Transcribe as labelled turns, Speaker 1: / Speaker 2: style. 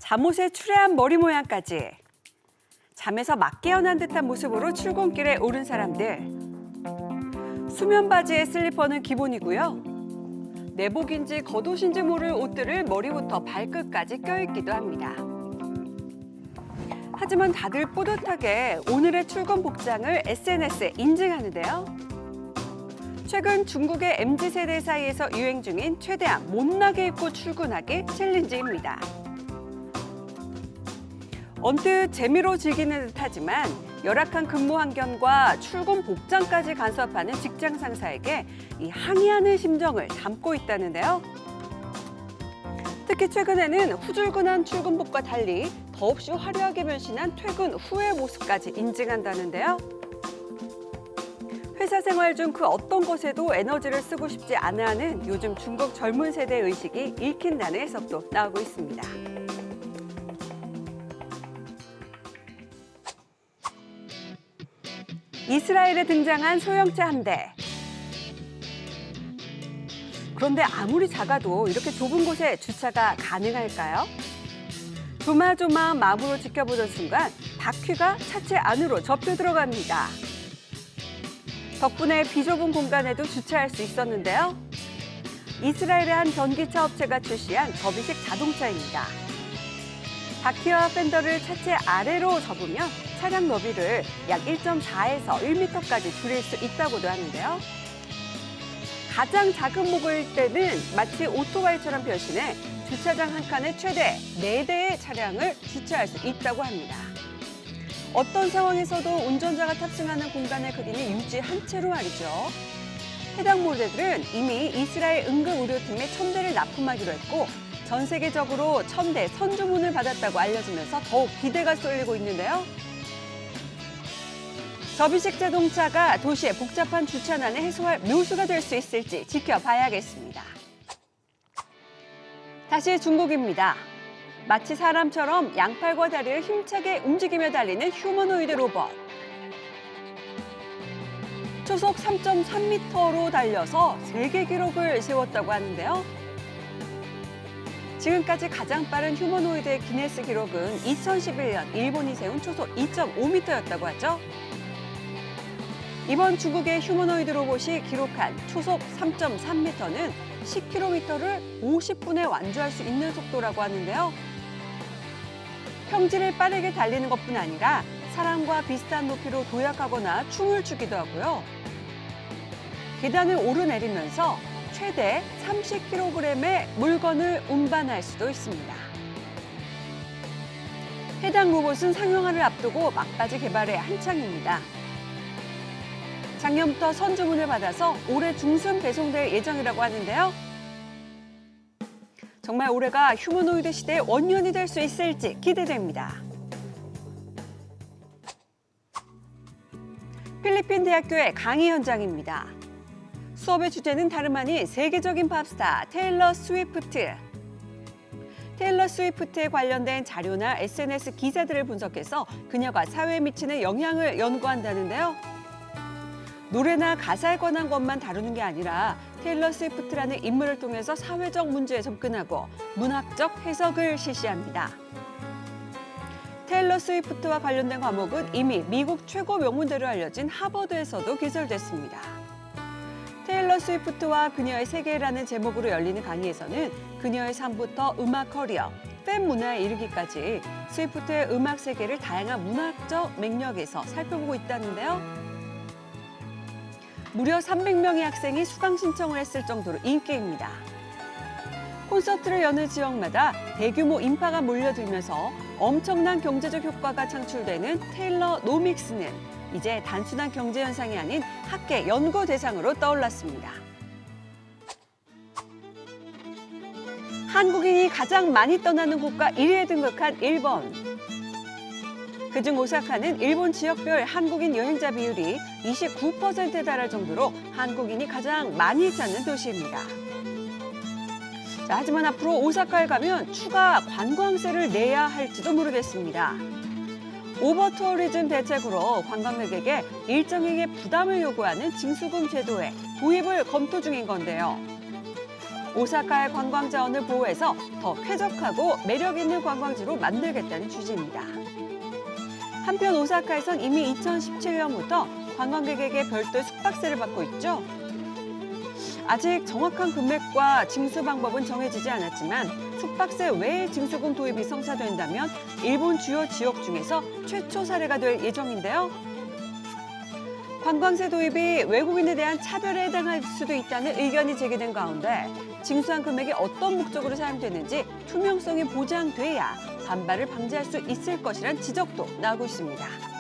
Speaker 1: 잠옷에 추레한 머리 모양까지. 잠에서 막 깨어난 듯한 모습으로 출근길에 오른 사람들. 수면 바지에 슬리퍼는 기본이고요. 내복인지 겉옷인지 모를 옷들을 머리부터 발끝까지 껴입기도 합니다. 하지만 다들 뿌듯하게 오늘의 출근 복장을 SNS에 인증하는데요. 최근 중국의 MZ세대 사이에서 유행 중인 최대한 못나게 입고 출근하기 챌린지입니다. 언뜻 재미로 즐기는 듯하지만 열악한 근무 환경과 출근 복장까지 간섭하는 직장 상사에게 이 항의하는 심정을 담고 있다는데요. 특히 최근에는 후줄근한 출근복과 달리 더없이 화려하게 변신한 퇴근 후의 모습까지 인증한다는데요. 회사 생활 중 그 어떤 것에도 에너지를 쓰고 싶지 않아 하는 요즘 중국 젊은 세대의 의식이 읽힌다는 해석도 나오고 있습니다. 이스라엘에 등장한 소형차 한 대. 그런데 아무리 작아도 이렇게 좁은 곳에 주차가 가능할까요? 조마조마한 마음으로 지켜보던 순간 바퀴가 차체 안으로 접혀 들어갑니다. 덕분에 비좁은 공간에도 주차할 수 있었는데요. 이스라엘의 한 전기차 업체가 출시한 접이식 자동차입니다. 바퀴와 팬더를 차체 아래로 접으면 차량 너비를 약 1.4에서 1m까지 줄일 수 있다고도 하는데요. 가장 작은 모델일 때는 마치 오토바이처럼 변신해 주차장 한 칸에 최대 4대의 차량을 주차할 수 있다고 합니다. 어떤 상황에서도 운전자가 탑승하는 공간의 크기는 유지한 채로 말이죠. 해당 모델들은 이미 이스라엘 응급의료팀에 1,000대를 납품하기로 했고 전 세계적으로 1,000대 선주문을 받았다고 알려지면서 더욱 기대가 쏠리고 있는데요. 접이식 자동차가 도시의 복잡한 주차난을 해소할 묘수가 될 수 있을지 지켜봐야겠습니다. 다시 중국입니다. 마치 사람처럼 양팔과 다리를 힘차게 움직이며 달리는 휴머노이드 로봇. 초속 3.3m로 달려서 세계 기록을 세웠다고 하는데요. 지금까지 가장 빠른 휴머노이드의 기네스 기록은 2011년 일본이 세운 초속 2.5m였다고 하죠. 이번 중국의 휴머노이드 로봇이 기록한 초속 3.3m는 10km를 50분에 완주할 수 있는 속도라고 하는데요. 평지를 빠르게 달리는 것뿐 아니라 사람과 비슷한 높이로 도약하거나 춤을 추기도 하고요. 계단을 오르내리면서 최대 30kg의 물건을 운반할 수도 있습니다. 해당 로봇은 상용화를 앞두고 막바지 개발에 한창입니다. 작년부터 선주문을 받아서 올해 중순 배송될 예정이라고 하는데요. 정말 올해가 휴머노이드 시대의 원년이 될 수 있을지 기대됩니다. 필리핀 대학교의 강의 현장입니다. 수업의 주제는 다름 아닌 세계적인 팝스타 테일러 스위프트. 테일러 스위프트에 관련된 자료나 SNS 기사들을 분석해서 그녀가 사회에 미치는 영향을 연구한다는데요. 노래나 가사에 관한 것만 다루는 게 아니라 테일러 스위프트라는 인물을 통해서 사회적 문제에 접근하고 문학적 해석을 실시합니다. 테일러 스위프트와 관련된 과목은 이미 미국 최고 명문대로 알려진 하버드에서도 개설됐습니다. 테일러 스위프트와 그녀의 세계라는 제목으로 열리는 강의에서는 그녀의 삶부터 음악 커리어, 팬 문화에 이르기까지 스위프트의 음악 세계를 다양한 문학적 맥락에서 살펴보고 있다는데요. 무려 300명의 학생이 수강 신청을 했을 정도로 인기입니다. 콘서트를 여는 지역마다 대규모 인파가 몰려들면서 엄청난 경제적 효과가 창출되는 테일러 노믹스는 이제 단순한 경제 현상이 아닌 학계 연구 대상으로 떠올랐습니다. 한국인이 가장 많이 떠나는 국가 1위에 등극한 일본. 그중 오사카는 일본 지역별 한국인 여행자 비율이 29%에 달할 정도로 한국인이 가장 많이 찾는 도시입니다. 자, 하지만 앞으로 오사카에 가면 추가 관광세를 내야 할지도 모르겠습니다. 오버 투어리즘 대책으로 관광객에게 일정액의 부담을 요구하는 징수금 제도의 도입을 검토 중인 건데요. 오사카의 관광 자원을 보호해서 더 쾌적하고 매력 있는 관광지로 만들겠다는 취지입니다. 한편 오사카에선 이미 2017년부터 관광객에게 별도 숙박세를 받고 있죠. 아직 정확한 금액과 징수 방법은 정해지지 않았지만 숙박세 외의 징수금 도입이 성사된다면 일본 주요 지역 중에서 최초 사례가 될 예정인데요. 관광세 도입이 외국인에 대한 차별에 해당할 수도 있다는 의견이 제기된 가운데 징수한 금액이 어떤 목적으로 사용되는지 투명성이 보장돼야 반발을 방지할 수 있을 것이란 지적도 나오고 있습니다.